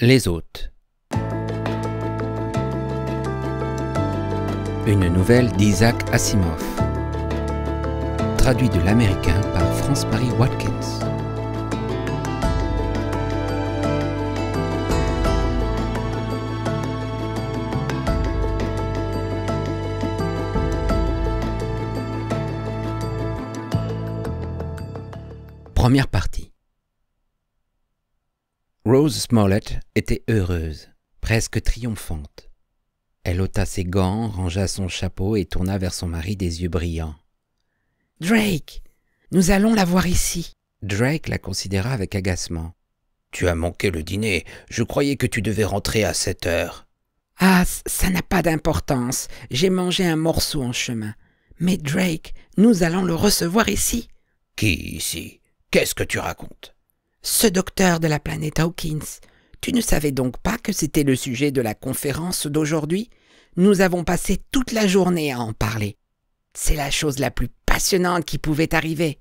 Les hôtes. Une nouvelle d'Isaac Asimov. Traduit de l'américain par France-Marie Watkins. Première partie. Rose Smollett était heureuse, presque triomphante. Elle ôta ses gants, rangea son chapeau et tourna vers son mari des yeux brillants. « Drake, nous allons la voir ici. » Drake la considéra avec agacement. « Tu as manqué le dîner. Je croyais que tu devais rentrer à 7 heures. »« Ah, ça n'a pas d'importance. J'ai mangé un morceau en chemin. Mais Drake, nous allons le recevoir ici. »« Qui ici? Qu'est-ce que tu racontes ?»« Ce docteur de la planète Hawkins. Tu ne savais donc pas que c'était le sujet de la conférence d'aujourd'hui? Nous avons passé toute la journée à en parler. C'est la chose la plus passionnante qui pouvait arriver. »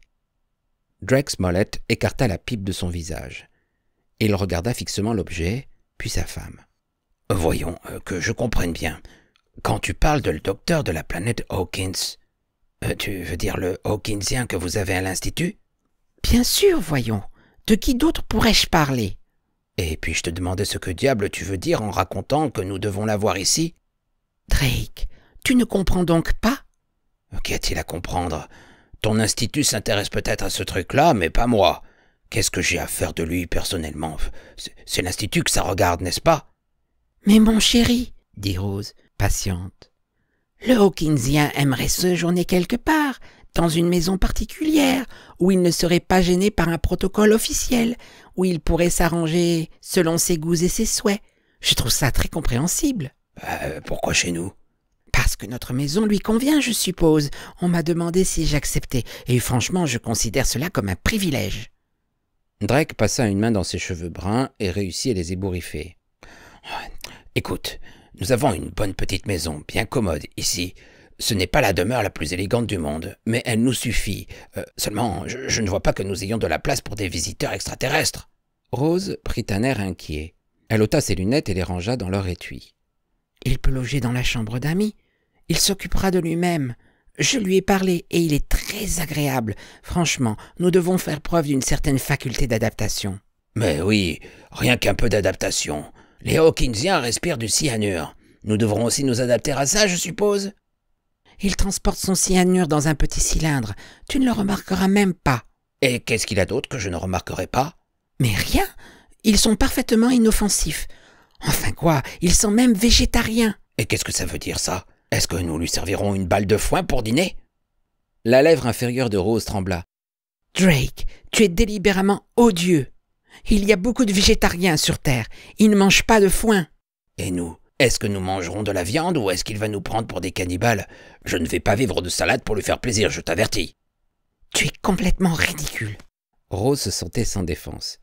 Drake Smollett écarta la pipe de son visage. Il regarda fixement l'objet, puis sa femme. « Voyons, que je comprenne bien. Quand tu parles de le docteur de la planète Hawkins, tu veux dire le Hawkinsien que vous avez à l'Institut ?»« Bien sûr, voyons. De qui d'autre pourrais-je parler ?»« Et puis je te demandais ce que diable tu veux dire en racontant que nous devons la voir ici ?»« Drake, tu ne comprends donc pas ?»« Qu'y a-t-il à comprendre? Ton institut s'intéresse peut-être à ce truc-là, mais pas moi. Qu'est-ce que j'ai à faire de lui personnellement? C'est l'institut que ça regarde, n'est-ce pas? » « Mais mon chéri, » dit Rose, patiente, « le Hawkinsien aimerait séjourner quelque part, dans une maison particulière, où il ne serait pas gêné par un protocole officiel, où il pourrait s'arranger selon ses goûts et ses souhaits. Je trouve ça très compréhensible. » « Pourquoi chez nous? » ?»« Parce que notre maison lui convient, je suppose. On m'a demandé si j'acceptais, et franchement, je considère cela comme un privilège. » Drake passa une main dans ses cheveux bruns et réussit à les ébouriffer. « Écoute, nous avons une bonne petite maison, bien commode, ici. Ce n'est pas la demeure la plus élégante du monde, mais elle nous suffit. Seulement, je ne vois pas que nous ayons de la place pour des visiteurs extraterrestres. » Rose prit un air inquiet. Elle ôta ses lunettes et les rangea dans leur étui. « Il peut loger dans la chambre d'amis. Il s'occupera de lui-même. Je lui ai parlé et il est très agréable. Franchement, nous devons faire preuve d'une certaine faculté d'adaptation. »« Mais oui, rien qu'un peu d'adaptation. Les Hawkinsiens respirent du cyanure. Nous devrons aussi nous adapter à ça, je suppose. » « Il transporte son cyanure dans un petit cylindre. Tu ne le remarqueras même pas. »« Et qu'est-ce qu'il a d'autre que je ne remarquerai pas? »« Mais rien. Ils sont parfaitement inoffensifs. Enfin quoi, ils sont même végétariens. »« Et qu'est-ce que ça veut dire, ça? Est-ce que nous lui servirons une balle de foin pour dîner? » La lèvre inférieure de Rose trembla. « Drake, tu es délibérément odieux. Il y a beaucoup de végétariens sur Terre. Ils ne mangent pas de foin. »« Et nous? Est-ce que nous mangerons de la viande ou est-ce qu'il va nous prendre pour des cannibales? Je ne vais pas vivre de salade pour lui faire plaisir, je t'avertis. »« Tu es complètement ridicule. » Rose se sentait sans défense.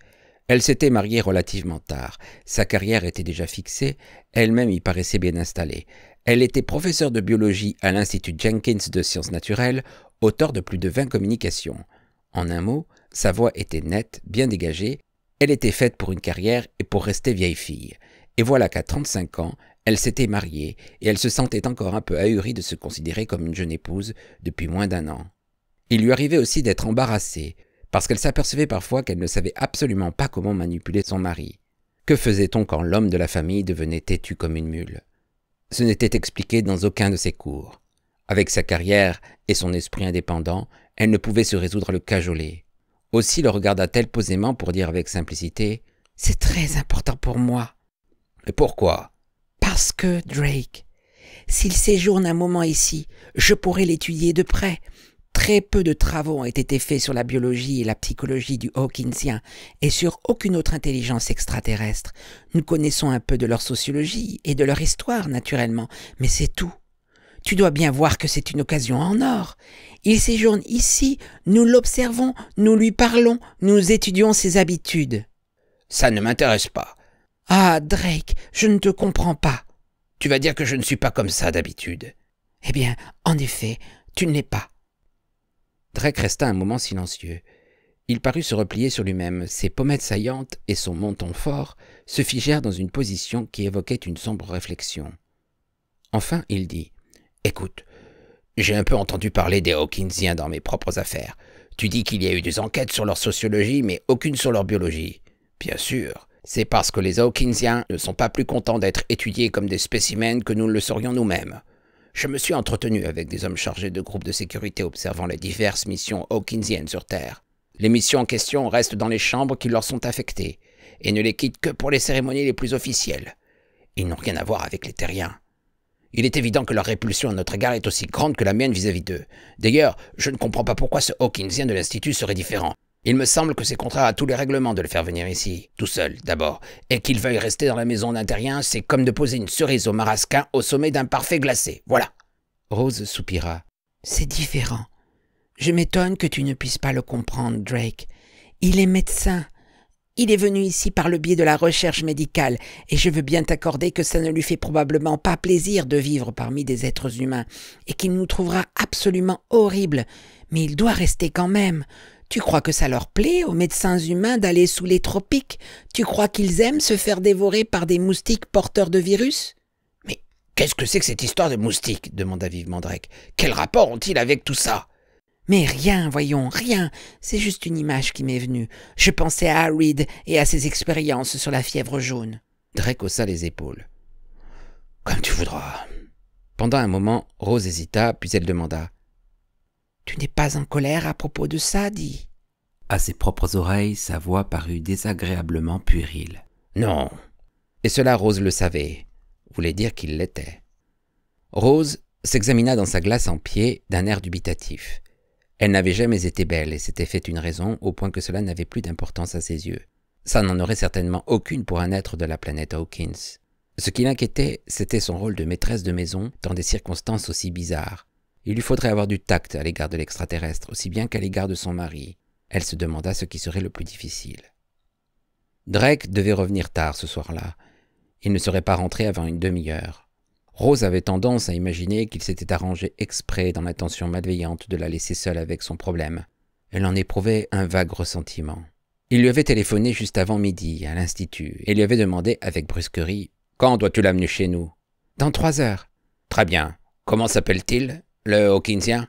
Elle s'était mariée relativement tard. Sa carrière était déjà fixée, elle-même y paraissait bien installée. Elle était professeure de biologie à l'Institut Jenkins de sciences naturelles, auteure de plus de 20 communications. En un mot, sa voix était nette, bien dégagée. Elle était faite pour une carrière et pour rester vieille fille. Et voilà qu'à 35 ans, elle s'était mariée et elle se sentait encore un peu ahurie de se considérer comme une jeune épouse depuis moins d'1 an. Il lui arrivait aussi d'être embarrassée, parce qu'elle s'apercevait parfois qu'elle ne savait absolument pas comment manipuler son mari. Que faisait-on quand l'homme de la famille devenait têtu comme une mule? Ce n'était expliqué dans aucun de ses cours. Avec sa carrière et son esprit indépendant, elle ne pouvait se résoudre à le cajoler. Aussi le regarda-t-elle posément pour dire avec simplicité « C'est très important pour moi. » « Et pourquoi? » ?»« Parce que, Drake, s'il séjourne un moment ici, je pourrai l'étudier de près. Très peu de travaux ont été faits sur la biologie et la psychologie du Hawkinsien et sur aucune autre intelligence extraterrestre. Nous connaissons un peu de leur sociologie et de leur histoire, naturellement, mais c'est tout. Tu dois bien voir que c'est une occasion en or. Il séjourne ici, nous l'observons, nous lui parlons, nous étudions ses habitudes. »« Ça ne m'intéresse pas. »« Ah, Drake, je ne te comprends pas. »« Tu vas dire que je ne suis pas comme ça d'habitude. »« Eh bien, en effet, tu ne l'es pas. » Drake resta un moment silencieux. Il parut se replier sur lui-même, ses pommettes saillantes et son menton fort se figèrent dans une position qui évoquait une sombre réflexion. Enfin, il dit « Écoute, j'ai un peu entendu parler des Hawkinsiens dans mes propres affaires. Tu dis qu'il y a eu des enquêtes sur leur sociologie, mais aucune sur leur biologie. Bien sûr, c'est parce que les Hawkinsiens ne sont pas plus contents d'être étudiés comme des spécimens que nous le serions nous-mêmes. Je me suis entretenu avec des hommes chargés de groupes de sécurité observant les diverses missions Hawkinsiennes sur Terre. Les missions en question restent dans les chambres qui leur sont affectées, et ne les quittent que pour les cérémonies les plus officielles. Ils n'ont rien à voir avec les terriens. Il est évident que leur répulsion à notre égard est aussi grande que la mienne vis-à-vis d'eux. D'ailleurs, je ne comprends pas pourquoi ce Hawkinsien de l'Institut serait différent. Il me semble que c'est contraire à tous les règlements de le faire venir ici, tout seul, d'abord. Et qu'il veuille rester dans la maison d'un terrien, c'est comme de poser une cerise au marasquin au sommet d'un parfait glacé. Voilà. Rose soupira. C'est différent. Je m'étonne que tu ne puisses pas le comprendre, Drake. Il est médecin. Il est venu ici par le biais de la recherche médicale, et je veux bien t'accorder que ça ne lui fait probablement pas plaisir de vivre parmi des êtres humains, et qu'il nous trouvera absolument horribles. Mais il doit rester quand même. Tu crois que ça leur plaît aux médecins humains d'aller sous les tropiques? Tu crois qu'ils aiment se faire dévorer par des moustiques porteurs de virus? Mais qu'est-ce que c'est que cette histoire de moustiques? Demanda vivement Drake. Quel rapport ont-ils avec tout ça? Mais rien, voyons, rien. C'est juste une image qui m'est venue. Je pensais à Reed et à ses expériences sur la fièvre jaune. Drake haussa les épaules. Comme tu voudras. Pendant un moment, Rose hésita, puis elle demanda. Tu n'es pas en colère à propos de ça, dis? À ses propres oreilles, sa voix parut désagréablement puérile. Non. Et cela, Rose le savait. Voulait dire qu'il l'était. Rose s'examina dans sa glace en pied d'un air dubitatif. Elle n'avait jamais été belle et s'était fait une raison au point que cela n'avait plus d'importance à ses yeux. Ça n'en aurait certainement aucune pour un être de la planète Hawkins. Ce qui l'inquiétait, c'était son rôle de maîtresse de maison dans des circonstances aussi bizarres. Il lui faudrait avoir du tact à l'égard de l'extraterrestre, aussi bien qu'à l'égard de son mari. Elle se demanda ce qui serait le plus difficile. Drake devait revenir tard ce soir-là. Il ne serait pas rentré avant une demi-heure. Rose avait tendance à imaginer qu'il s'était arrangé exprès dans l'intention malveillante de la laisser seule avec son problème. Elle en éprouvait un vague ressentiment. Il lui avait téléphoné juste avant midi, à l'Institut, et lui avait demandé avec brusquerie « Quand dois-tu l'amener chez nous ?»« Dans 3 heures. »« Très bien. Comment s'appelle-t-il, le Hawkinsien ?»«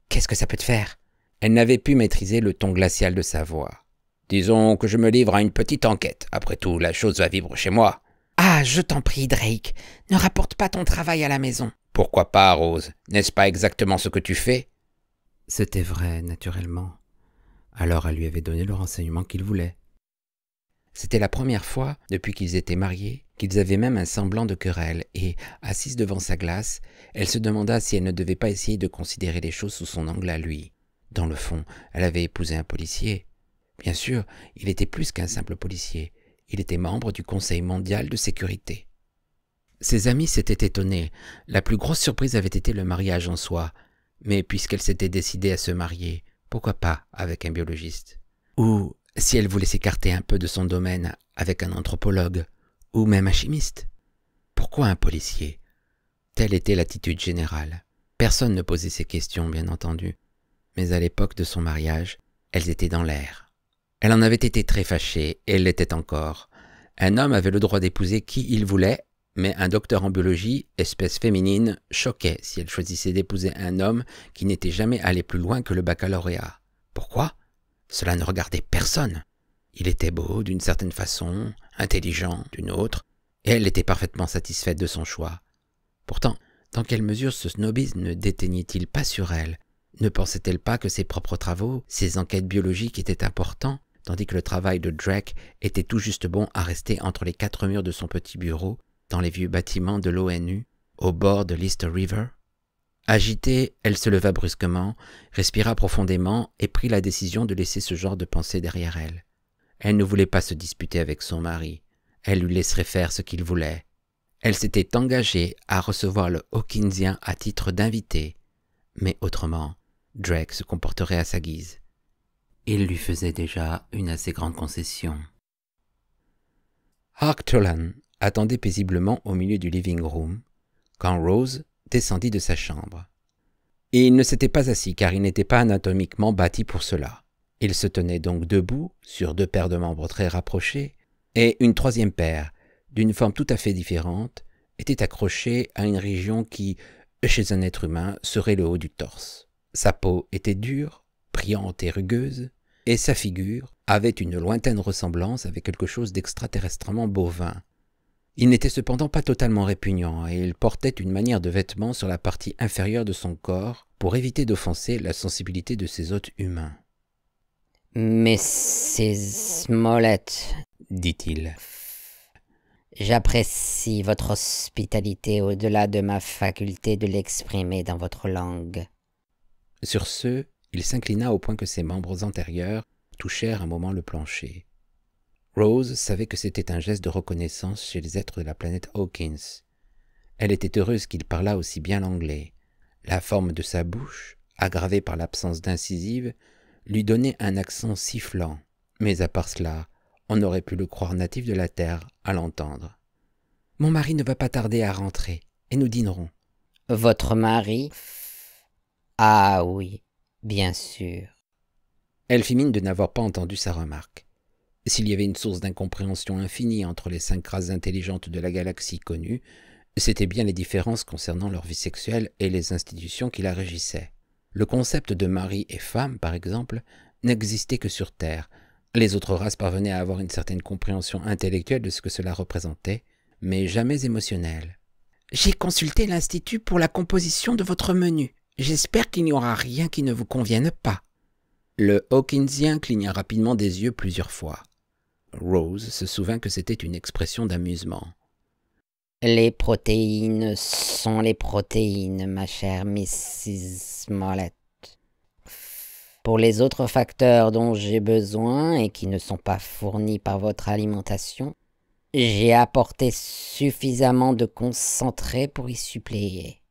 Qu'est-ce que ça peut te faire ?» Elle n'avait pu maîtriser le ton glacial de sa voix. « Disons que je me livre à une petite enquête. Après tout, la chose va vivre chez moi. » Ah, je t'en prie, Drake, ne rapporte pas ton travail à la maison. Pourquoi pas, Rose? N'est-ce pas exactement ce que tu fais? C'était vrai, naturellement. Alors elle lui avait donné le renseignement qu'il voulait. C'était la première fois, depuis qu'ils étaient mariés, qu'ils avaient même un semblant de querelle, et, assise devant sa glace, elle se demanda si elle ne devait pas essayer de considérer les choses sous son angle à lui. Dans le fond, elle avait épousé un policier. Bien sûr, il était plus qu'un simple policier. Il était membre du Conseil mondial de sécurité. Ses amis s'étaient étonnés. La plus grosse surprise avait été le mariage en soi. Mais puisqu'elle s'était décidée à se marier, pourquoi pas avec un biologiste? Ou, si elle voulait s'écarter un peu de son domaine, avec un anthropologue, ou même un chimiste? Pourquoi un policier? Telle était l'attitude générale. Personne ne posait ces questions, bien entendu. Mais à l'époque de son mariage, elles étaient dans l'air. Elle en avait été très fâchée, et elle l'était encore. Un homme avait le droit d'épouser qui il voulait, mais un docteur en biologie, espèce féminine, choquait si elle choisissait d'épouser un homme qui n'était jamais allé plus loin que le baccalauréat. Pourquoi? Cela ne regardait personne. Il était beau d'une certaine façon, intelligent d'une autre, et elle était parfaitement satisfaite de son choix. Pourtant, dans quelle mesure ce snobisme ne déteignait-il pas sur elle? Ne pensait-elle pas que ses propres travaux, ses enquêtes biologiques étaient importants, tandis que le travail de Drake était tout juste bon à rester entre les 4 murs de son petit bureau, dans les vieux bâtiments de l'ONU, au bord de l'East River? Agitée, elle se leva brusquement, respira profondément et prit la décision de laisser ce genre de pensée derrière elle. Elle ne voulait pas se disputer avec son mari. Elle lui laisserait faire ce qu'il voulait. Elle s'était engagée à recevoir le Hawkinsien à titre d'invité, mais autrement, Drake se comporterait à sa guise. Il lui faisait déjà une assez grande concession. Arcturlan attendait paisiblement au milieu du living room quand Rose descendit de sa chambre. Il ne s'était pas assis car il n'était pas anatomiquement bâti pour cela. Il se tenait donc debout, sur 2 paires de membres très rapprochés, et une 3e paire, d'une forme tout à fait différente, était accrochée à une région qui, chez un être humain, serait le haut du torse. Sa peau était dure, brillante et rugueuse, et sa figure avait une lointaine ressemblance avec quelque chose d'extraterrestrement bovin. Il n'était cependant pas totalement répugnant, et il portait une manière de vêtement sur la partie inférieure de son corps pour éviter d'offenser la sensibilité de ses hôtes humains. « Mrs. Smollett, dit-il, j'apprécie votre hospitalité au-delà de ma faculté de l'exprimer dans votre langue. » Sur ce, il s'inclina au point que ses membres antérieurs touchèrent un moment le plancher. Rose savait que c'était un geste de reconnaissance chez les êtres de la planète Hawkins. Elle était heureuse qu'il parlât aussi bien l'anglais. La forme de sa bouche, aggravée par l'absence d'incisive, lui donnait un accent sifflant, mais à part cela, on aurait pu le croire natif de la Terre à l'entendre. « Mon mari ne va pas tarder à rentrer, et nous dînerons. »« Votre mari ? Ah oui, bien sûr. » Elle fit mine de n'avoir pas entendu sa remarque. S'il y avait une source d'incompréhension infinie entre les 5 races intelligentes de la galaxie connue, c'étaient bien les différences concernant leur vie sexuelle et les institutions qui la régissaient. Le concept de mari et femme, par exemple, n'existait que sur Terre. Les autres races parvenaient à avoir une certaine compréhension intellectuelle de ce que cela représentait, mais jamais émotionnelle. « J'ai consulté l'Institut pour la composition de votre menu. J'espère qu'il n'y aura rien qui ne vous convienne pas. » Le Hawkinsien cligna rapidement des yeux plusieurs fois. Rose se souvint que c'était une expression d'amusement. « Les protéines sont les protéines, ma chère Mrs. Smollett. Pour les autres facteurs dont j'ai besoin et qui ne sont pas fournis par votre alimentation, j'ai apporté suffisamment de concentré pour y suppléer. »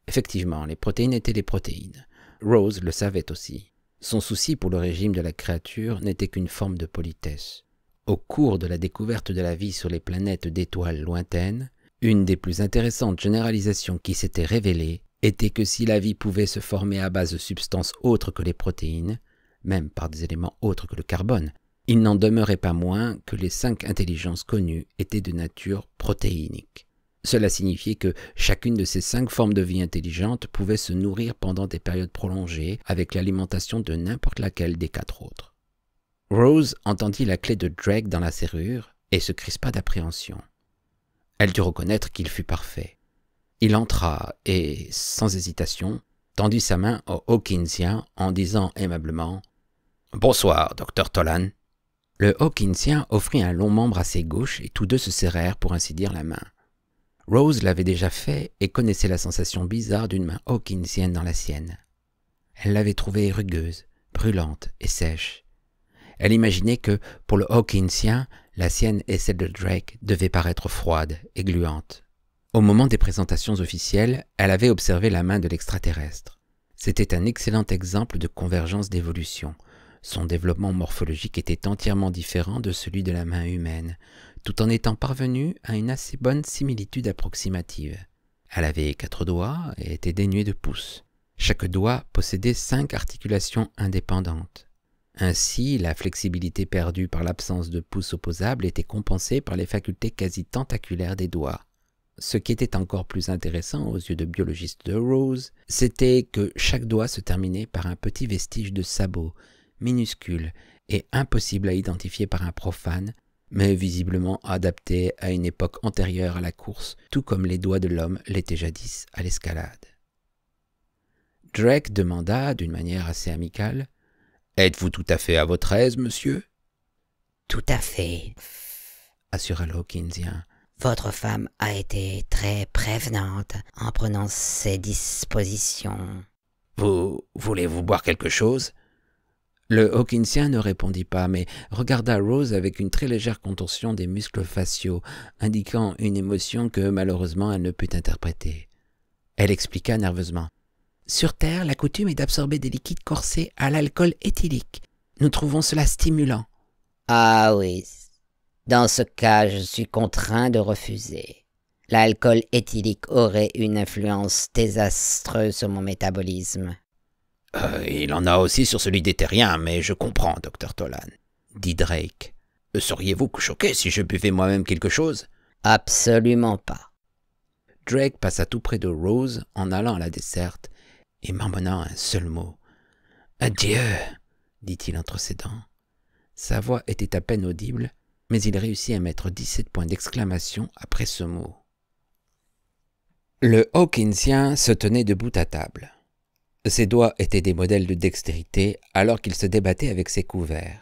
Effectivement, les protéines étaient les protéines. Rose le savait aussi. Son souci pour le régime de la créature n'était qu'une forme de politesse. Au cours de la découverte de la vie sur les planètes d'étoiles lointaines, une des plus intéressantes généralisations qui s'était révélée était que si la vie pouvait se former à base de substances autres que les protéines, même par des éléments autres que le carbone, il n'en demeurait pas moins que les 5 intelligences connues étaient de nature protéinique. Cela signifiait que chacune de ces 5 formes de vie intelligentes pouvait se nourrir pendant des périodes prolongées avec l'alimentation de n'importe laquelle des 4 autres. Rose entendit la clé de Drake dans la serrure et se crispa d'appréhension. Elle dut reconnaître qu'il fut parfait. Il entra et, sans hésitation, tendit sa main au Hawkinsien en disant aimablement « Bonsoir, Dr. Tolan. » Le Hawkinsien offrit un long membre à ses gauches et tous deux se serrèrent pour ainsi dire la main. Rose l'avait déjà fait et connaissait la sensation bizarre d'une main hawkinsienne dans la sienne. Elle l'avait trouvée rugueuse, brûlante et sèche. Elle imaginait que, pour le Hawkinsien, la sienne et celle de Drake devaient paraître froides et gluantes. Au moment des présentations officielles, elle avait observé la main de l'extraterrestre. C'était un excellent exemple de convergence d'évolution. Son développement morphologique était entièrement différent de celui de la main humaine, tout en étant parvenue à une assez bonne similitude approximative. Elle avait 4 doigts et était dénuée de pouces. Chaque doigt possédait 5 articulations indépendantes. Ainsi, la flexibilité perdue par l'absence de pouces opposables était compensée par les facultés quasi tentaculaires des doigts. Ce qui était encore plus intéressant aux yeux de biologiste de Rose, c'était que chaque doigt se terminait par un petit vestige de sabot, minuscule et impossible à identifier par un profane, mais visiblement adapté à une époque antérieure à la course, tout comme les doigts de l'homme l'étaient jadis à l'escalade. Drake demanda, d'une manière assez amicale, « Êtes-vous tout à fait à votre aise, monsieur ?»« Tout à fait, » assura le Hawkinsien. « Votre femme a été très prévenante en prenant ses dispositions. »« Voulez-vous boire quelque chose ?» Le Hawkinsien ne répondit pas, mais regarda Rose avec une très légère contorsion des muscles faciaux, indiquant une émotion que malheureusement elle ne put interpréter. Elle expliqua nerveusement. « Sur Terre, la coutume est d'absorber des liquides corsés à l'alcool éthylique. Nous trouvons cela stimulant. »« Ah oui, dans ce cas, je suis contraint de refuser. L'alcool éthylique aurait une influence désastreuse sur mon métabolisme. » Il en a aussi sur celui des terriens, mais je comprends, docteur Tolan, dit Drake. Seriez-vous choqué si je buvais moi-même quelque chose? Absolument pas. Drake passa tout près de Rose en allant à la desserte et marmonnant un seul mot. « Adieu !» dit-il entre ses dents. Sa voix était à peine audible, mais il réussit à mettre 17 points d'exclamation après ce mot. Le Hawkinsien se tenait debout à table. Ses doigts étaient des modèles de dextérité alors qu'il se débattait avec ses couverts.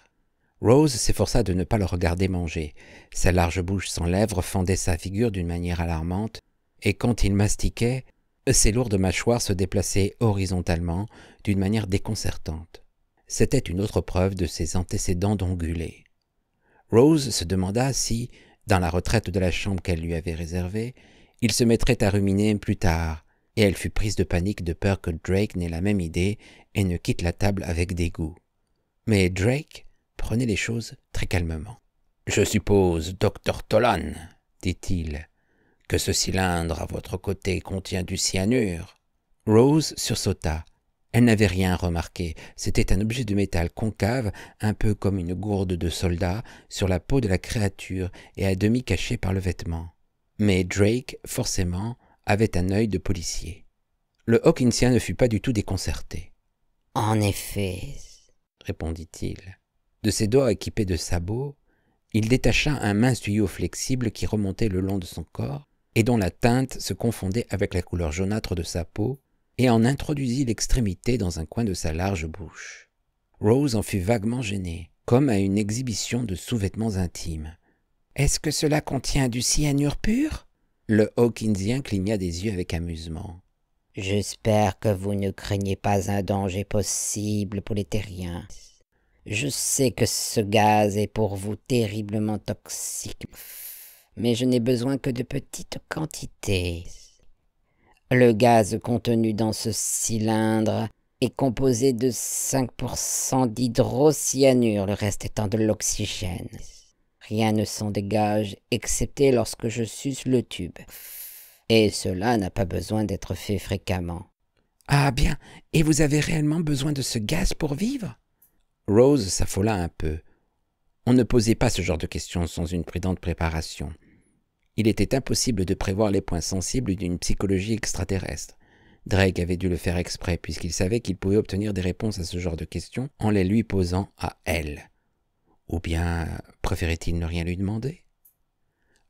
Rose s'efforça de ne pas le regarder manger. Sa large bouche sans lèvres fendait sa figure d'une manière alarmante, et quand il mastiquait, ses lourdes mâchoires se déplaçaient horizontalement d'une manière déconcertante. C'était une autre preuve de ses antécédents d'ongulé. Rose se demanda si, dans la retraite de la chambre qu'elle lui avait réservée, il se mettrait à ruminer plus tard, et elle fut prise de panique de peur que Drake n'ait la même idée et ne quitte la table avec dégoût. Mais Drake prenait les choses très calmement. « Je suppose, docteur Tolan, dit-il, que ce cylindre à votre côté contient du cyanure. » Rose sursauta. Elle n'avait rien remarqué. C'était un objet de métal concave, un peu comme une gourde de soldat, sur la peau de la créature et à demi caché par le vêtement. Mais Drake, forcément, avait un œil de policier. Le Hawkinsien ne fut pas du tout déconcerté. « En effet, » répondit-il. De ses doigts équipés de sabots, il détacha un mince tuyau flexible qui remontait le long de son corps et dont la teinte se confondait avec la couleur jaunâtre de sa peau, et en introduisit l'extrémité dans un coin de sa large bouche. Rose en fut vaguement gênée, comme à une exhibition de sous-vêtements intimes. « Est-ce que cela contient du cyanure pur ?» Le Hawkinsien cligna des yeux avec amusement. « J'espère que vous ne craignez pas un danger possible pour les terriens. Je sais que ce gaz est pour vous terriblement toxique, mais je n'ai besoin que de petites quantités. Le gaz contenu dans ce cylindre est composé de 5% d'hydrocyanure, le reste étant de l'oxygène. Rien ne s'en dégage, excepté lorsque je suce le tube. Et cela n'a pas besoin d'être fait fréquemment. »« Ah bien, et vous avez réellement besoin de ce gaz pour vivre ?» Rose s'affola un peu. On ne posait pas ce genre de questions sans une prudente préparation. Il était impossible de prévoir les points sensibles d'une psychologie extraterrestre. Drake avait dû le faire exprès puisqu'il savait qu'il pouvait obtenir des réponses à ce genre de questions en les lui posant à elle. Ou bien préférait-il ne rien lui demander?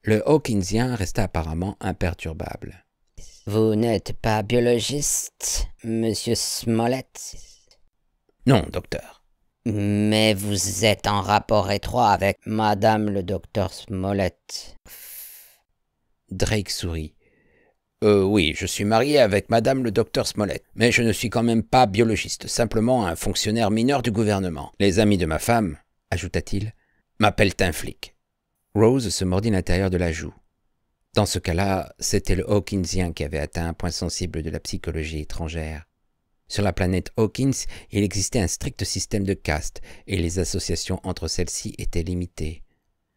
Le Hawkinsien resta apparemment imperturbable. « Vous n'êtes pas biologiste, monsieur Smollett ?»« Non, docteur. » »« Mais vous êtes en rapport étroit avec madame le docteur Smollett. » Drake sourit. Oui, je suis marié avec madame le docteur Smollett, mais je ne suis quand même pas biologiste, simplement un fonctionnaire mineur du gouvernement. Les amis de ma femme, ajouta-t-il, m'appellent un flic. Rose se mordit l'intérieur de la joue. Dans ce cas-là, c'était le Hawkinsien qui avait atteint un point sensible de la psychologie étrangère. Sur la planète Hawkins, il existait un strict système de castes, et les associations entre celles-ci étaient limitées.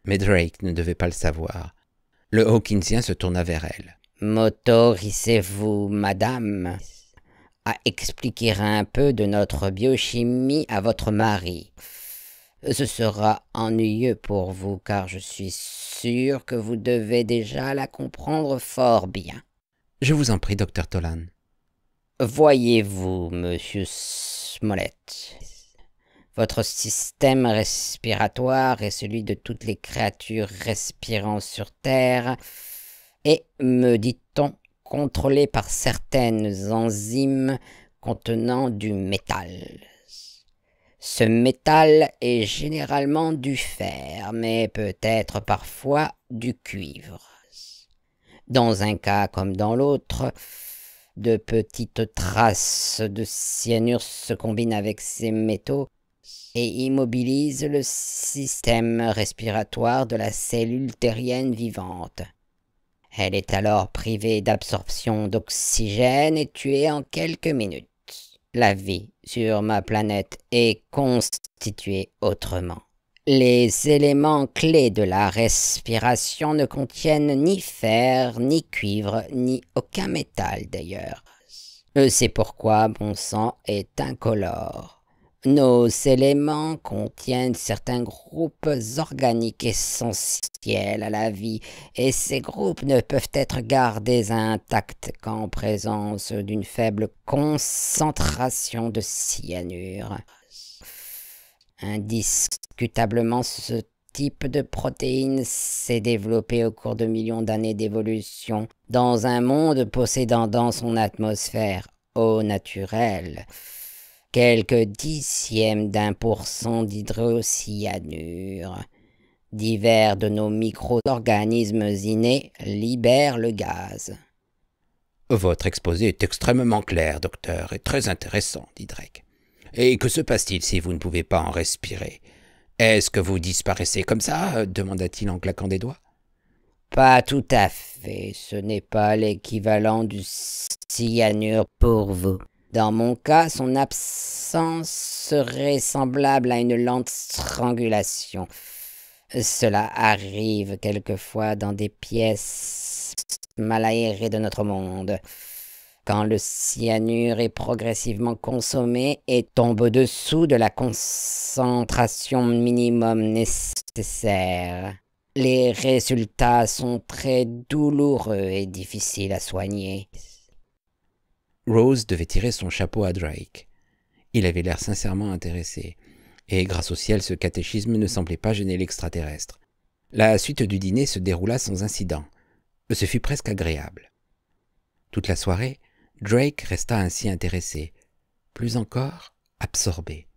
Mais Drake ne devait pas le savoir. Le Hawkinsien se tourna vers elle. « M'autorisez-vous, madame, à expliquer un peu de notre biochimie à votre mari? Ce sera ennuyeux pour vous, car je suis sûr que vous devez déjà la comprendre fort bien. »« Je vous en prie, docteur Tolan. » Voyez-vous, monsieur Smollett, votre système respiratoire et celui de toutes les créatures respirant sur Terre est, me dit-on, contrôlé par certaines enzymes contenant du métal. Ce métal est généralement du fer, mais peut-être parfois du cuivre. Dans un cas comme dans l'autre, de petites traces de cyanure se combinent avec ces métaux et immobilisent le système respiratoire de la cellule terrienne vivante. Elle est alors privée d'absorption d'oxygène et tuée en quelques minutes. La vie sur ma planète est constituée autrement. Les éléments clés de la respiration ne contiennent ni fer, ni cuivre, ni aucun métal d'ailleurs. C'est pourquoi mon sang est incolore. Nos éléments contiennent certains groupes organiques essentiels à la vie, et ces groupes ne peuvent être gardés intacts qu'en présence d'une faible concentration de cyanure. Indiscutablement, ce type de protéine s'est développé au cours de millions d'années d'évolution dans un monde possédant dans son atmosphère eau naturelle quelques dixièmes d'1% d'hydrocyanure. Divers de nos micro-organismes innés libèrent le gaz. Votre exposé est extrêmement clair, docteur, et très intéressant, dit Drake. Et que se passe-t-il si vous ne pouvez pas en respirer? Est-ce que vous disparaissez comme ça? Demanda-t-il en claquant des doigts. Pas tout à fait, ce n'est pas l'équivalent du cyanure pour vous. Dans mon cas, son absence serait semblable à une lente strangulation. Cela arrive quelquefois dans des pièces mal aérées de notre monde, quand le cyanure est progressivement consommé et tombe au-dessous de la concentration minimum nécessaire. Les résultats sont très douloureux et difficiles à soigner. Rose devait tirer son chapeau à Drake. Il avait l'air sincèrement intéressé, et grâce au ciel, ce catéchisme ne semblait pas gêner l'extraterrestre. La suite du dîner se déroula sans incident. Ce fut presque agréable. Toute la soirée, Drake resta ainsi intéressé, plus encore absorbé.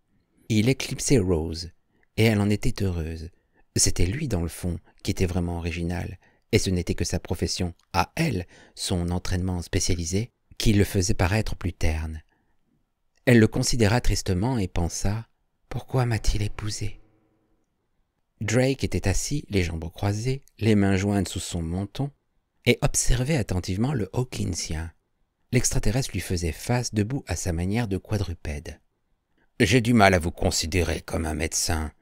Il éclipsait Rose, et elle en était heureuse. C'était lui, dans le fond, qui était vraiment original, et ce n'était que sa profession, à elle, son entraînement spécialisé, qui le faisait paraître plus terne. Elle le considéra tristement et pensa « Pourquoi m'a-t-il épousé ?» Drake était assis, les jambes croisées, les mains jointes sous son menton, et observait attentivement le Hawkinsien. L'extraterrestre lui faisait face, debout à sa manière de quadrupède. « J'ai du mal à vous considérer comme un médecin, »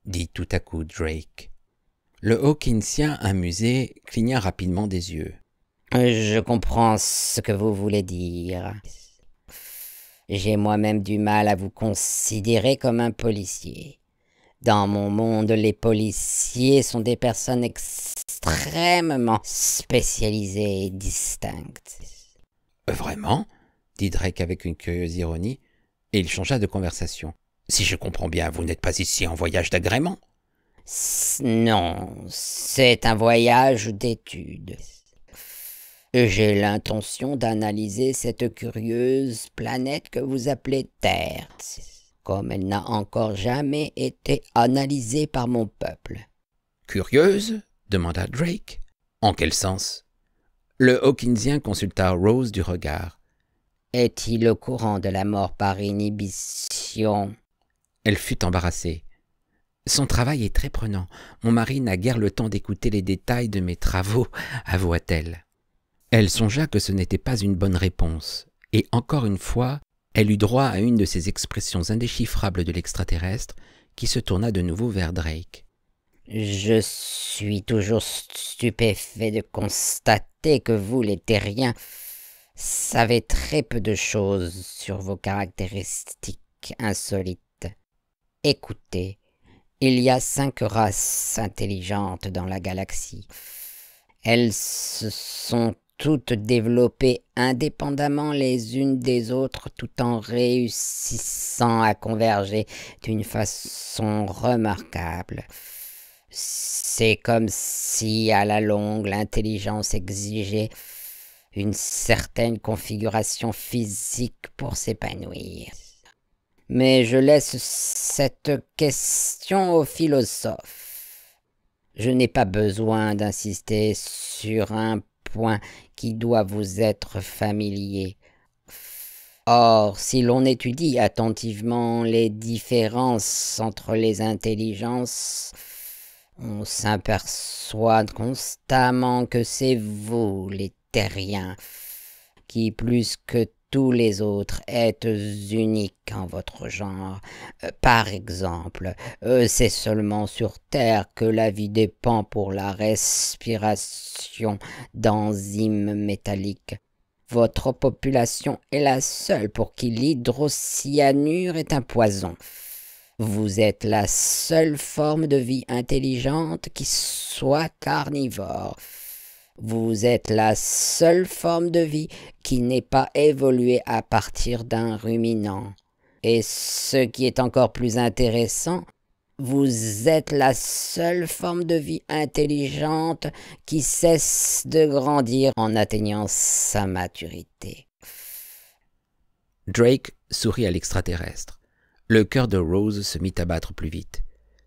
dit tout à coup Drake. Le Hawkinsien, amusé, cligna rapidement des yeux. Je comprends ce que vous voulez dire. J'ai moi-même du mal à vous considérer comme un policier. Dans mon monde, les policiers sont des personnes extrêmement spécialisées et distinctes. Vraiment? Dit Drake avec une curieuse ironie, et il changea de conversation. Si je comprends bien, vous n'êtes pas ici en voyage d'agrément? Non, c'est un voyage d'études. J'ai l'intention d'analyser cette curieuse planète que vous appelez Terre, comme elle n'a encore jamais été analysée par mon peuple. Curieuse? Demanda Drake. En quel sens? Le Hawkinsien consulta Rose du regard. Est-il au courant de la mort par inhibition? Elle fut embarrassée. Son travail est très prenant. Mon mari n'a guère le temps d'écouter les détails de mes travaux, avoua-t-elle. Elle songea que ce n'était pas une bonne réponse, et encore une fois, elle eut droit à une de ces expressions indéchiffrables de l'extraterrestre qui se tourna de nouveau vers Drake. Je suis toujours stupéfait de constater que vous, les terriens, savez très peu de choses sur vos caractéristiques insolites. Écoutez, il y a 5 races intelligentes dans la galaxie. Elles se sont toutes développées indépendamment les unes des autres tout en réussissant à converger d'une façon remarquable. C'est comme si, à la longue, l'intelligence exigeait une certaine configuration physique pour s'épanouir. Mais je laisse cette question aux philosophes. Je n'ai pas besoin d'insister sur un point qui doit vous être familier. Or, si l'on étudie attentivement les différences entre les intelligences, on s'aperçoit constamment que c'est vous, les terriens, qui, plus que tous les autres, êtes uniques en votre genre. Par exemple, c'est seulement sur Terre que la vie dépend pour la respiration d'enzymes métalliques. Votre population est la seule pour qui l'hydrocyanure est un poison. Vous êtes la seule forme de vie intelligente qui soit carnivore. Vous êtes la seule forme de vie qui n'ait pas évolué à partir d'un ruminant. Et ce qui est encore plus intéressant, vous êtes la seule forme de vie intelligente qui cesse de grandir en atteignant sa maturité. Drake sourit à l'extraterrestre. Le cœur de Rose se mit à battre plus vite.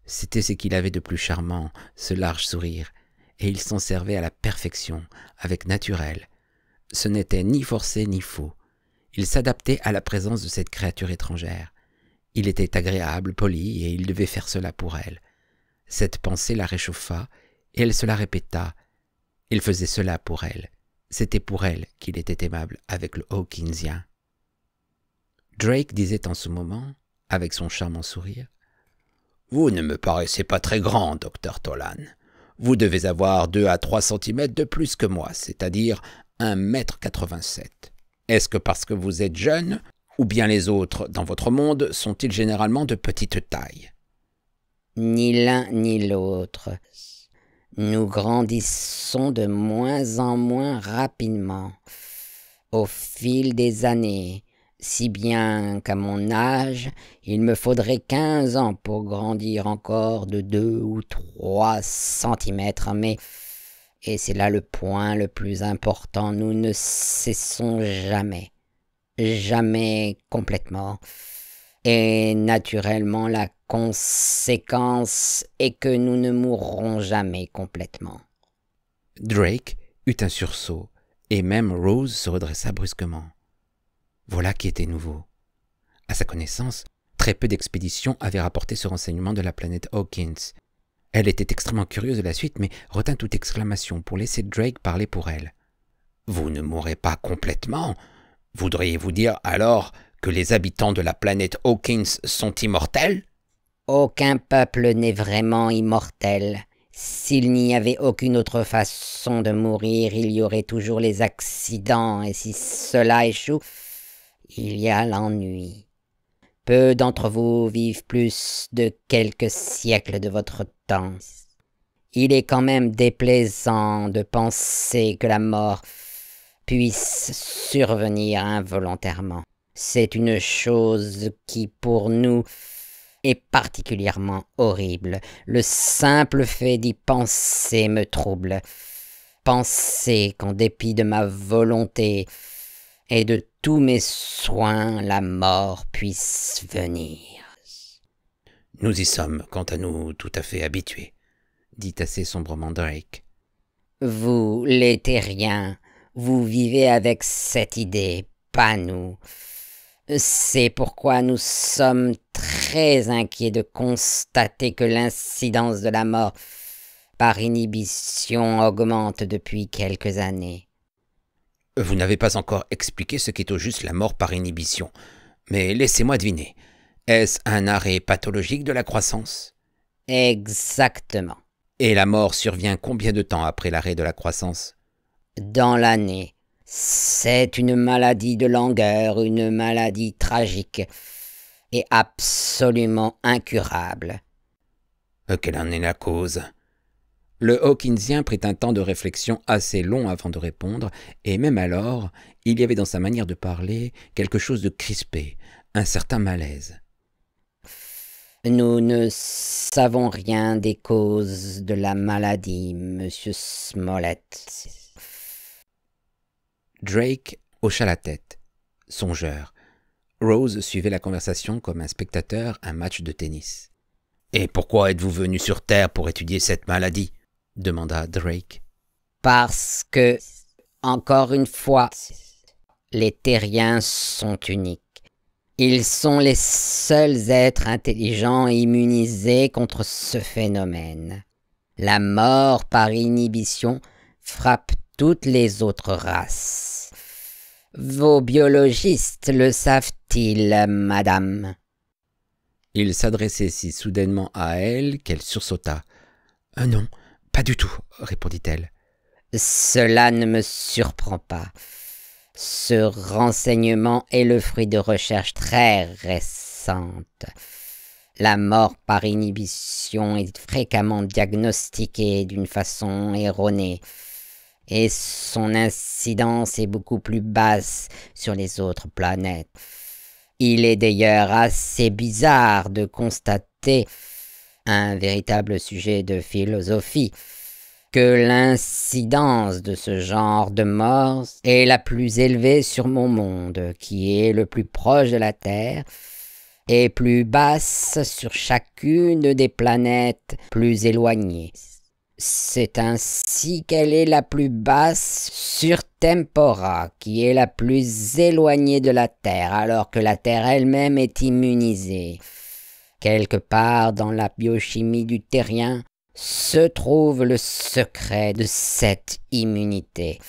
C'était ce qu'il avait de plus charmant, ce large sourire, et il s'en servait à la perfection, avec naturel. Ce n'était ni forcé ni faux. Il s'adaptait à la présence de cette créature étrangère. Il était agréable, poli, et il devait faire cela pour elle. Cette pensée la réchauffa, et elle se la répéta. Il faisait cela pour elle. C'était pour elle qu'il était aimable avec le Hawkinsien. Drake disait en ce moment, avec son charmant sourire, « Vous ne me paraissez pas très grand, docteur Tolan. Vous devez avoir 2 à 3 centimètres de plus que moi, c'est-à-dire 1,87 m. Est-ce que parce que vous êtes jeune, ou bien les autres dans votre monde sont-ils généralement de petite taille? » Ni l'un ni l'autre. Nous grandissons de moins en moins rapidement, au fil des années, si bien qu'à mon âge, il me faudrait 15 ans pour grandir encore de 2 ou 3 centimètres, mais, et c'est là le point le plus important, nous ne cessons jamais complètement. Et naturellement, la conséquence est que nous ne mourrons jamais complètement. Drake eut un sursaut, et même Rose se redressa brusquement. Voilà qui était nouveau. À sa connaissance, très peu d'expéditions avaient rapporté ce renseignement de la planète Hawkins. Elle était extrêmement curieuse de la suite, mais retint toute exclamation pour laisser Drake parler pour elle. « Vous ne mourrez pas complètement? Voudriez-vous dire alors que les habitants de la planète Hawkins sont immortels? » Aucun peuple n'est vraiment immortel. S'il n'y avait aucune autre façon de mourir, il y aurait toujours les accidents, et si cela échoue, il y a l'ennui. Peu d'entre vous vivent plus de quelques siècles de votre temps. Il est quand même déplaisant de penser que la mort puisse survenir involontairement. C'est une chose qui, pour nous, est particulièrement horrible. Le simple fait d'y penser me trouble. Penser qu'en dépit de ma volonté et de tous mes soins, la mort puisse venir. « Nous y sommes, quant à nous, tout à fait habitués, » dit assez sombrement Drake. « Vous, les terriens, vous vivez avec cette idée, pas nous. C'est pourquoi nous sommes très inquiets de constater que l'incidence de la mort par inhibition augmente depuis quelques années. » Vous n'avez pas encore expliqué ce qu'est au juste la mort par inhibition, mais laissez-moi deviner. Est-ce un arrêt pathologique de la croissance? Exactement. Et la mort survient combien de temps après l'arrêt de la croissance? Dans l'année. C'est une maladie de langueur, une maladie tragique et absolument incurable. Quelle en est la cause? Le Hawkinsien prit un temps de réflexion assez long avant de répondre, et même alors, il y avait dans sa manière de parler quelque chose de crispé, un certain malaise. Nous ne savons rien des causes de la maladie, monsieur Smollett. Drake hocha la tête, songeur. Rose suivait la conversation comme un spectateur un match de tennis. « Et pourquoi êtes-vous venu sur Terre pour étudier cette maladie ?» demanda Drake. « Parce que, encore une fois, les terriens sont uniques. Ils sont les seuls êtres intelligents et immunisés contre ce phénomène. La mort par inhibition frappe toutes les autres races. Vos biologistes le savent-ils, madame ?» Il s'adressait si soudainement à elle qu'elle sursauta. « Non, pas du tout, » répondit-elle. « Cela ne me surprend pas. Ce renseignement est le fruit de recherches très récentes. La mort par inhibition est fréquemment diagnostiquée d'une façon erronée, et son incidence est beaucoup plus basse sur les autres planètes. Il est d'ailleurs assez bizarre de constater, un véritable sujet de philosophie, que l'incidence de ce genre de mort est la plus élevée sur mon monde, qui est le plus proche de la Terre, et plus basse sur chacune des planètes plus éloignées. C'est ainsi qu'elle est la plus basse sur Tempora, qui est la plus éloignée de la Terre, alors que la Terre elle-même est immunisée. Quelque part dans la biochimie du terrien se trouve le secret de cette immunité.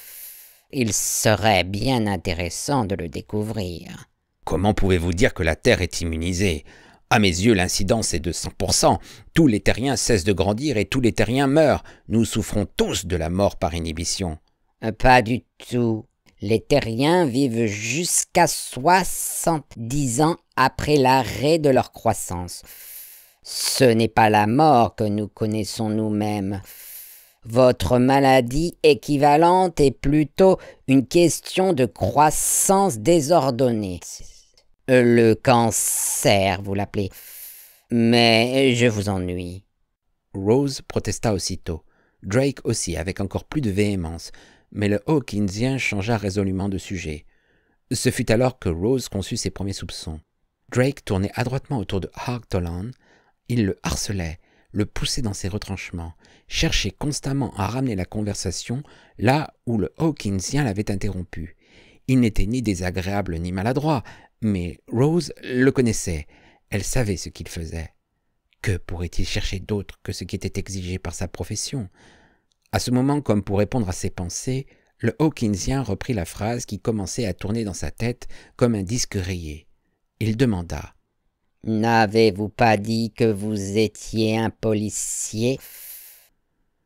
Il serait bien intéressant de le découvrir. Comment pouvez-vous dire que la Terre est immunisée? À mes yeux, l'incidence est de 100%. Tous les terriens cessent de grandir et tous les terriens meurent. Nous souffrons tous de la mort par inhibition. Pas du tout. Les terriens vivent jusqu'à 70 ans après l'arrêt de leur croissance. Ce n'est pas la mort que nous connaissons nous-mêmes. Votre maladie équivalente est plutôt une question de croissance désordonnée. Le cancer, vous l'appelez. Mais je vous ennuie. Rose protesta aussitôt. Drake aussi, avec encore plus de véhémence. Mais le Hawkinsien changea résolument de sujet. Ce fut alors que Rose conçut ses premiers soupçons. Drake tournait adroitement autour de Hartolan. Il le harcelait, le poussait dans ses retranchements, cherchait constamment à ramener la conversation là où le Hawkinsien l'avait interrompu. Il n'était ni désagréable ni maladroit, mais Rose le connaissait. Elle savait ce qu'il faisait. Que pourrait-il chercher d'autre que ce qui était exigé par sa profession? À ce moment, comme pour répondre à ses pensées, le Hawkinsien reprit la phrase qui commençait à tourner dans sa tête comme un disque rayé. Il demanda: « N'avez-vous pas dit que vous étiez un policier? » »«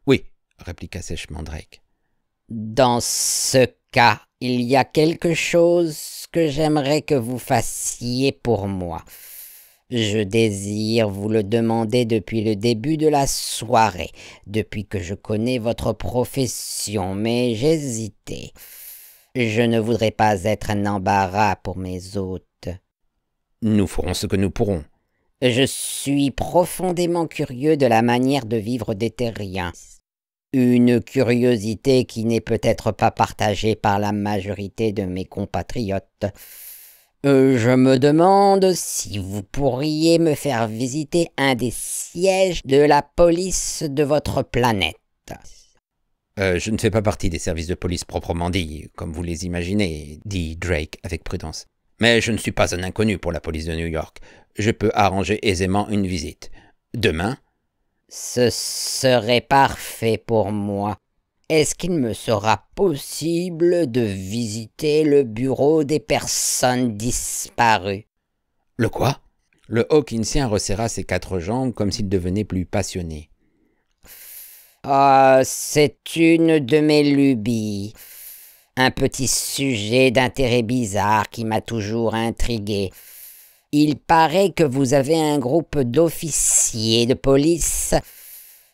Oui, » répliqua sèchement Drake. « Dans ce cas, il y a quelque chose que j'aimerais que vous fassiez pour moi. Je désire vous le demander depuis le début de la soirée, depuis que je connais votre profession, mais j'hésitais. Je ne voudrais pas être un embarras pour mes hôtes. » « Nous ferons ce que nous pourrons. » »« Je suis profondément curieux de la manière de vivre des terriens. Une curiosité qui n'est peut-être pas partagée par la majorité de mes compatriotes. Je me demande si vous pourriez me faire visiter un des sièges de la police de votre planète. » Je ne fais pas partie des services de police proprement dit, comme vous les imaginez, dit Drake avec prudence. Mais je ne suis pas un inconnu pour la police de New York. Je peux arranger aisément une visite. Demain? Ce serait parfait pour moi. Est-ce qu'il me sera possible de visiter le bureau des personnes disparues? Le quoi? Le Hawkinsien resserra ses 4 jambes comme s'il devenait plus passionné. C'est une de mes lubies. Un petit sujet d'intérêt bizarre qui m'a toujours intrigué. Il paraît que vous avez un groupe d'officiers de police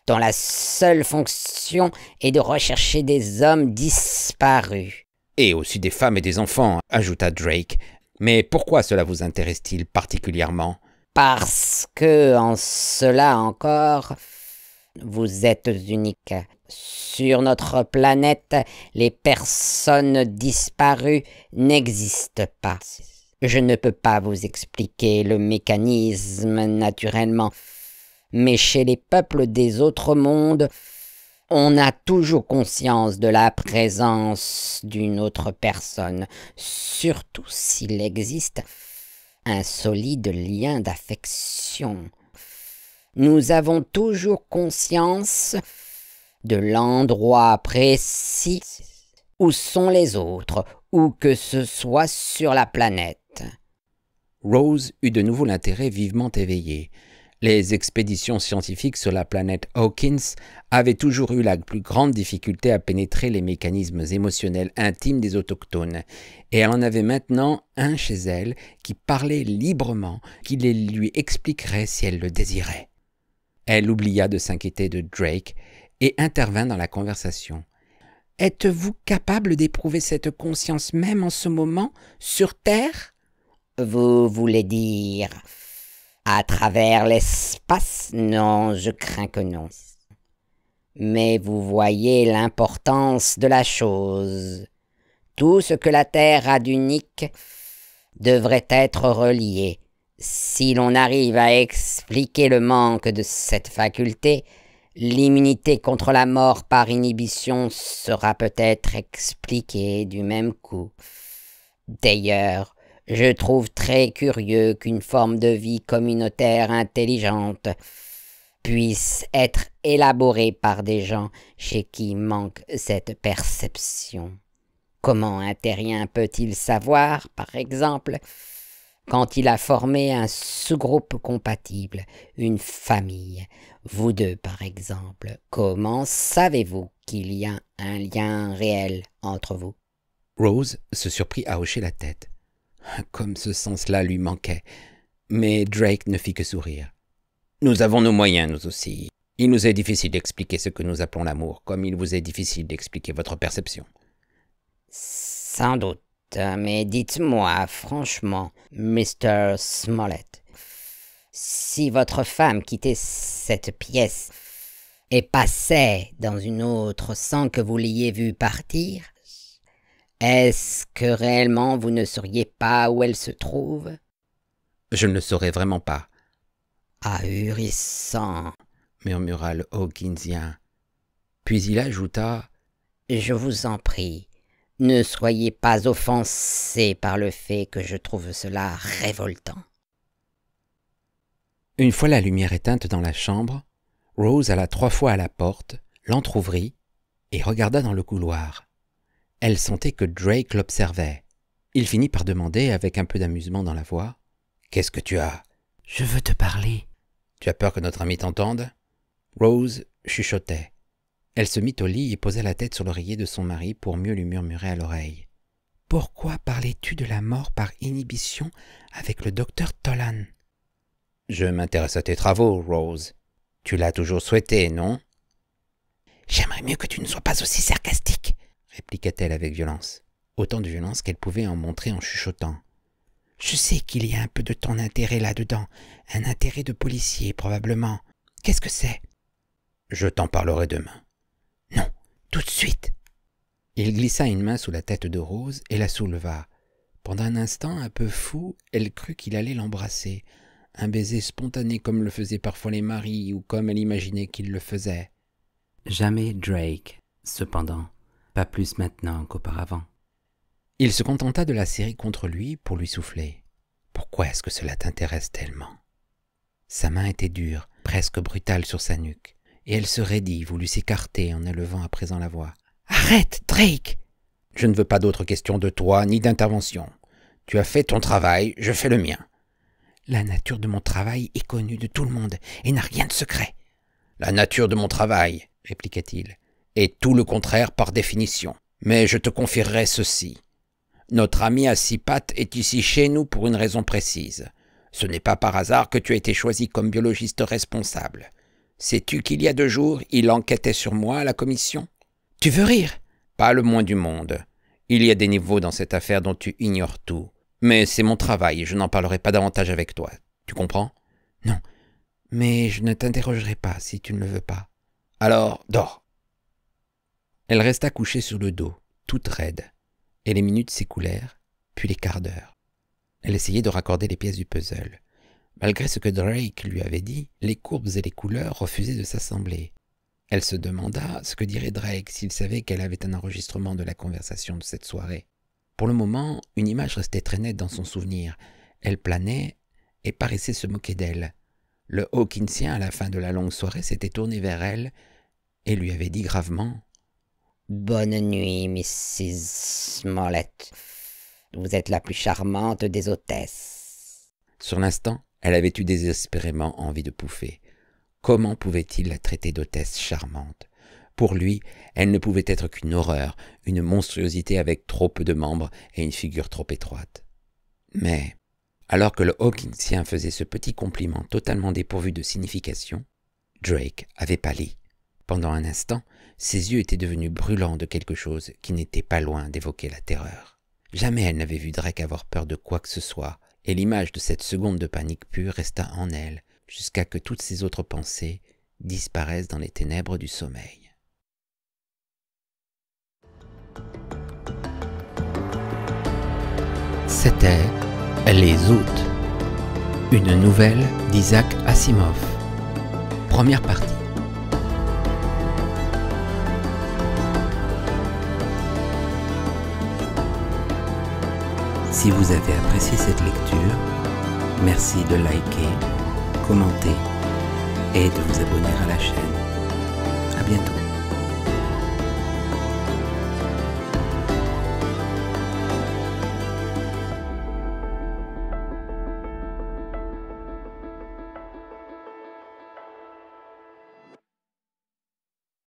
dont la seule fonction est de rechercher des hommes disparus. Et aussi des femmes et des enfants, ajouta Drake. Mais pourquoi cela vous intéresse-t-il particulièrement? Parce que, en cela encore, vous êtes unique. Sur notre planète, les personnes disparues n'existent pas. Je ne peux pas vous expliquer le mécanisme naturellement, mais chez les peuples des autres mondes, on a toujours conscience de la présence d'une autre personne, surtout s'il existe un solide lien d'affection. Nous avons toujours conscience de l'endroit précis où sont les autres, où que ce soit sur la planète. Rose eut de nouveau l'intérêt vivement éveillé. Les expéditions scientifiques sur la planète Hawkins avaient toujours eu la plus grande difficulté à pénétrer les mécanismes émotionnels intimes des autochtones, et elle en avait maintenant un chez elle qui parlait librement, qui les lui expliquerait si elle le désirait. Elle oublia de s'inquiéter de Drake et intervint dans la conversation. « Êtes-vous capable d'éprouver cette conscience même en ce moment, sur Terre ?» Vous voulez dire à travers l'espace? Non, je crains que non. Mais vous voyez l'importance de la chose. Tout ce que la Terre a d'unique devrait être relié. Si l'on arrive à expliquer le manque de cette faculté, l'immunité contre la mort par inhibition sera peut-être expliquée du même coup. D'ailleurs, je trouve très curieux qu'une forme de vie communautaire intelligente puisse être élaborée par des gens chez qui manque cette perception. Comment un terrien peut-il savoir, par exemple, quand il a formé un sous-groupe compatible, une famille? Vous deux, par exemple, comment savez-vous qu'il y a un lien réel entre vous? Rose se surprit à hocher la tête. Comme ce sens-là lui manquait. Mais Drake ne fit que sourire. Nous avons nos moyens, nous aussi. Il nous est difficile d'expliquer ce que nous appelons l'amour, comme il vous est difficile d'expliquer votre perception. Sans doute, mais dites-moi franchement, Mr. Smollett, si votre femme quittait cette pièce et passait dans une autre sans que vous l'ayez vue partir, est-ce que réellement vous ne sauriez pas où elle se trouve? Je ne le saurais vraiment pas. Ahurissant, murmura le Hawkinsien. Puis il ajouta: je vous en prie, ne soyez pas offensé par le fait que je trouve cela révoltant. Une fois la lumière éteinte dans la chambre, Rose alla 3 fois à la porte, l'entr'ouvrit et regarda dans le couloir. Elle sentait que Drake l'observait. Il finit par demander, avec un peu d'amusement dans la voix: « Qu'est-ce que tu as ?»« Je veux te parler. »« Tu as peur que notre ami t'entende ?» Rose chuchotait. Elle se mit au lit et posa la tête sur l'oreiller de son mari pour mieux lui murmurer à l'oreille. « Pourquoi parlais-tu de la mort par inhibition avec le docteur Tolan ?»« Je m'intéresse à tes travaux, Rose. Tu l'as toujours souhaité, non ?»« J'aimerais mieux que tu ne sois pas aussi sarcastique, » répliqua-t-elle avec violence, autant de violence qu'elle pouvait en montrer en chuchotant. « Je sais qu'il y a un peu de ton intérêt là-dedans, un intérêt de policier probablement. Qu'est-ce que c'est ?»« Je t'en parlerai demain. »« Non, tout de suite. » Il glissa une main sous la tête de Rose et la souleva. Pendant un instant, un peu fou, elle crut qu'il allait l'embrasser. Un baiser spontané comme le faisaient parfois les maris ou comme elle imaginait qu'il le faisait. Jamais Drake, cependant, pas plus maintenant qu'auparavant. Il se contenta de la serrer contre lui pour lui souffler. « Pourquoi est-ce que cela t'intéresse tellement ?» Sa main était dure, presque brutale sur sa nuque, et elle se raidit, voulut s'écarter en élevant à présent la voix. « Arrête, Drake !»« Je ne veux pas d'autres questions de toi, ni d'intervention. Tu as fait ton travail, je fais le mien. »« La nature de mon travail est connue de tout le monde et n'a rien de secret. »« La nature de mon travail, répliqua-t-il, est tout le contraire par définition. Mais je te confierai ceci. Notre ami à 6 pattes est ici chez nous pour une raison précise. Ce n'est pas par hasard que tu as été choisi comme biologiste responsable. Sais-tu qu'il y a 2 jours, il enquêtait sur moi à la commission? Tu veux rire? Pas le moins du monde. Il y a des niveaux dans cette affaire dont tu ignores tout. Mais c'est mon travail et je n'en parlerai pas davantage avec toi. Tu comprends? Non, mais je ne t'interrogerai pas si tu ne le veux pas. Alors, dors. Elle resta couchée sur le dos, toute raide, et les minutes s'écoulèrent, puis les quarts d'heure. Elle essayait de raccorder les pièces du puzzle. Malgré ce que Drake lui avait dit, les courbes et les couleurs refusaient de s'assembler. Elle se demanda ce que dirait Drake s'il savait qu'elle avait un enregistrement de la conversation de cette soirée. Pour le moment, une image restait très nette dans son souvenir. Elle planait et paraissait se moquer d'elle. Le Hawkinsien, à la fin de la longue soirée, s'était tourné vers elle et lui avait dit gravement « Bonne nuit, Mrs. Smollett. Vous êtes la plus charmante des hôtesses. » Sur l'instant, Elle avait eu désespérément envie de pouffer. Comment pouvait-il la traiter d'hôtesse charmante? Pour lui, elle ne pouvait être qu'une horreur, une monstruosité avec trop peu de membres et une figure trop étroite. Mais, alors que le Hawkinsien faisait ce petit compliment totalement dépourvu de signification, Drake avait pâli. Pendant un instant, ses yeux étaient devenus brûlants de quelque chose qui n'était pas loin d'évoquer la terreur. Jamais elle n'avait vu Drake avoir peur de quoi que ce soit, et l'image de cette seconde de panique pure resta en elle, jusqu'à que toutes ses autres pensées disparaissent dans les ténèbres du sommeil. C'était Les Hôtes, une nouvelle d'Isaac Asimov. Première partie. Si vous avez apprécié cette lecture, merci de liker, commenter et de vous abonner à la chaîne. À bientôt.